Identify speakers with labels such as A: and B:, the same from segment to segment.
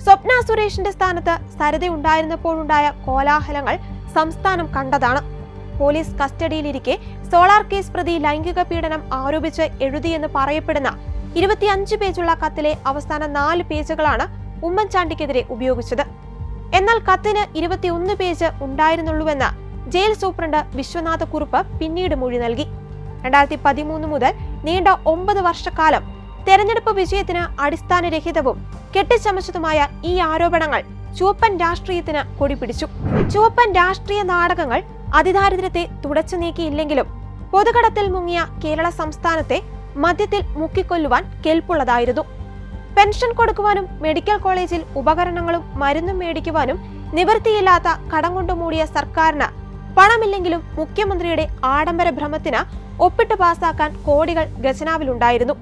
A: സ്വപ്ന സുരേഷിന്റെ സ്ഥാനത്ത് സരിത ഉണ്ടായിരുന്നപ്പോഴുണ്ടായ കോലാഹലങ്ങൾ സംസ്ഥാനം കണ്ടതാണ്. പോലീസ് കസ്റ്റഡിയിലിരിക്കെ സോളാർ കേസ് പ്രതി ലൈംഗിക പീഡനം ആരോപിച്ച് എഴുതിയെന്ന് പറയപ്പെടുന്ന 25 പേജുള്ള കത്തിലെ അവസാന 4 പേജുകളാണ് ഉമ്മൻചാണ്ടിക്കെതിരെ ഉപയോഗിച്ചത്. എന്നാൽ കത്തിന് 21 പേജ് ഉണ്ടായിരുന്നുള്ളൂവെന്ന് ജയിൽ സൂപ്രണ്ട് വിശ്വനാഥക്കുറുപ്പ് പിന്നീട് മൊഴി നൽകി. 2013 മുതൽ നീണ്ട 9 വർഷക്കാലം തെരഞ്ഞെടുപ്പ് വിജയത്തിന് അടിസ്ഥാനരഹിതവും കെട്ടിച്ചമച്ചതുമായ ഈ ആരോപണങ്ങൾ ചുവപ്പൻ രാഷ്ട്രീയത്തിന് കൊടിപിടിച്ചു. ചുവപ്പൻ രാഷ്ട്രീയ നാടകങ്ങൾ അതിദാരിദ്ര്യത്തെ തുടച്ചു നീക്കിയില്ലെങ്കിലും പൊതുകടത്തിൽ മുങ്ങിയ കേരള സംസ്ഥാനത്തെ മദ്യത്തിൽ മുക്കിക്കൊല്ലുവാൻ കെൽപ്പുള്ളതായിരുന്നു. പെൻഷൻ കൊടുക്കുവാനും മെഡിക്കൽ കോളേജിൽ ഉപകരണങ്ങളും മരുന്നും മേടിക്കുവാനും നിവൃത്തിയില്ലാത്ത കടം കൊണ്ടു മൂടിയ സർക്കാരിന് പണമില്ലെങ്കിലും മുഖ്യമന്ത്രിയുടെ ആഡംബര ഭ്രമത്തിന് ഒപ്പിട്ട് പാസാക്കാൻ കോടികൾ ഖജനാവിലുണ്ടായിരുന്നു.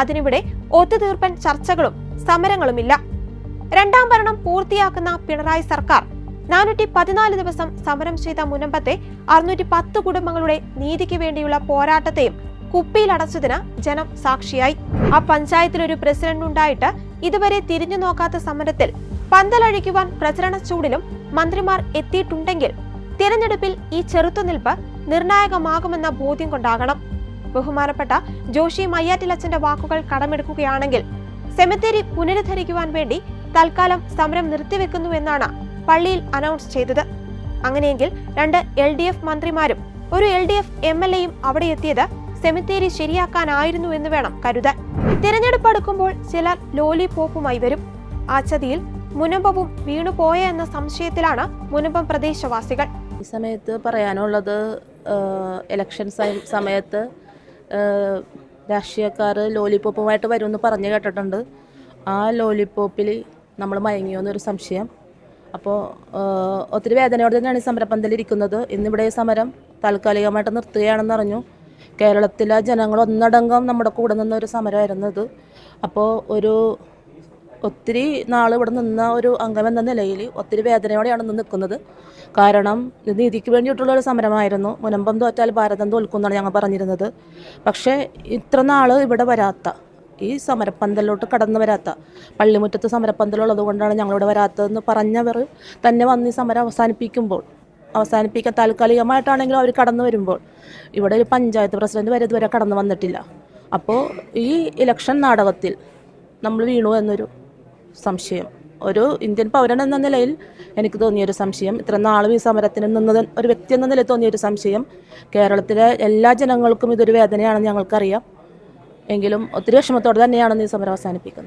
A: അതിനിവിടെ ഒത്തുതീർപ്പൻ ചർച്ചകളും സമരങ്ങളുമില്ല. രണ്ടാം ഭരണം പൂർത്തിയാക്കുന്ന പിണറായി സർക്കാർ 414 ദിവസം സമരം ചെയ്ത മുനമ്പത്തെ 610 കുടുംബങ്ങളുടെ നീതിക്ക് വേണ്ടിയുള്ള പോരാട്ടത്തെയും കുപ്പിയിലടച്ചതിന് ജനം സാക്ഷിയായി. ആ പഞ്ചായത്തിലൊരു പ്രസിഡന്റ് ഉണ്ടായിട്ട് ഇതുവരെ തിരിഞ്ഞു നോക്കാത്ത സമരത്തിൽ പന്തലഴിക്കുവാൻ പ്രചരണ ചൂടിലും മന്ത്രിമാർ എത്തിയിട്ടുണ്ടെങ്കിൽ തിരഞ്ഞെടുപ്പിൽ ഈ ചെറുത്തുനിൽപ്പ് നിർണായകമാകുമെന്ന ബോധ്യം കൊണ്ടാകണം. ബഹുമാനപ്പെട്ട ജോഷി മയ്യാറ്റിലച്ചന്റെ വാക്കുകൾ കടമെടുക്കുകയാണെങ്കിൽ സെമിത്തേരി പുനരുദ്ധരിക്കുവാൻ വേണ്ടി തൽക്കാലം സമരം നിർത്തിവെക്കുന്നുവെന്നാണ് പള്ളിയിൽ അനൗൺസ് ചെയ്തത്. അങ്ങനെയെങ്കിൽ 2 LDF മന്ത്രിമാരും ഒരു LDF MLAയും അവിടെ എത്തിയത് സെമിത്തേരി ശരിയാക്കാനായിരുന്നു എന്ന് വേണം കരുതാൻ. തിരഞ്ഞെടുപ്പ് അടുക്കുമ്പോൾ ചിലർ ലോലിപോപ്പുമായി വരും. ആ ചതിയിൽ മുനമ്പവും വീണുപോയ എന്ന സംശയത്തിലാണ് മുനമ്പം പ്രദേശവാസികൾ.
B: ഈ സമയത്ത് പറയാനുള്ളത്, ഇലക്ഷൻ സമയത്ത് രാഷ്ട്രീയക്കാർ ലോലിപോപ്പുമായിട്ട് വരുമെന്ന് പറഞ്ഞു കേട്ടിട്ടുണ്ട്. ആ ലോലിപോപ്പിൽ നമ്മൾ മയങ്ങിയോന്നൊരു സംശയം. അപ്പോൾ ഒത്തിരി വേദനയോടെ തന്നെയാണ് ഈ സമരപ്പന്തലിരിക്കുന്നത്. ഇന്നിവിടെ സമരം താൽക്കാലികമായിട്ട് നിർത്തുകയാണെന്ന് അറിഞ്ഞു. കേരളത്തിലെ ജനങ്ങൾ ഒന്നടങ്കം നമ്മുടെ കൂടെ നിന്നൊരു സമരമായിരുന്നു ഇത്. അപ്പോൾ ഒത്തിരി നാൾ ഇവിടെ നിന്ന ഒരു അംഗം എന്ന നിലയിൽ ഒത്തിരി വേദനയോടെയാണ് ഇന്ന് നിൽക്കുന്നത്. കാരണം നീതിക്ക് വേണ്ടിയിട്ടുള്ളൊരു സമരമായിരുന്നു. മുനമ്പം തോറ്റാൽ ഭാരതം തോൽക്കുമെന്നാണ് ഞങ്ങൾ പറഞ്ഞിരുന്നത്. പക്ഷേ ഇത്ര നാൾ ഇവിടെ വരാത്ത, ഈ സമരപ്പന്തലിലോട്ട് കടന്നു വരാത്ത, പള്ളിമുറ്റത്ത് സമരപ്പന്തലുള്ളത് കൊണ്ടാണ് ഞങ്ങളിവിടെ വരാത്തതെന്ന് പറഞ്ഞവർ തന്നെ വന്ന് ഈ സമരം അവസാനിപ്പിക്കാൻ താൽക്കാലികമായിട്ടാണെങ്കിലും അവർ കടന്നു വരുമ്പോൾ ഇവിടെ ഒരു പഞ്ചായത്ത് പ്രസിഡന്റ് വരെ ഇതുവരെ കടന്നു വന്നിട്ടില്ല. അപ്പോൾ ഈ ഇലക്ഷൻ നാടകത്തിൽ നമ്മൾ വീണു എന്നൊരു സംശയം, ഒരു ഇന്ത്യൻ പൗരൻ എന്ന നിലയിൽ എനിക്ക് തോന്നിയൊരു സംശയം, ഇത്ര നാളും ഈ സമരത്തിന് നിന്നത് ഒരു വ്യക്തി എന്ന നിലയിൽ തോന്നിയൊരു സംശയം. കേരളത്തിലെ എല്ലാ ജനങ്ങൾക്കും ഇതൊരു വേദനയാണെന്ന് ഞങ്ങൾക്കറിയാം. എങ്കിലും ഒത്തിരി വിഷമത്തോടെ തന്നെയാണ് ഈ സമരം അവസാനിപ്പിക്കുന്നത്.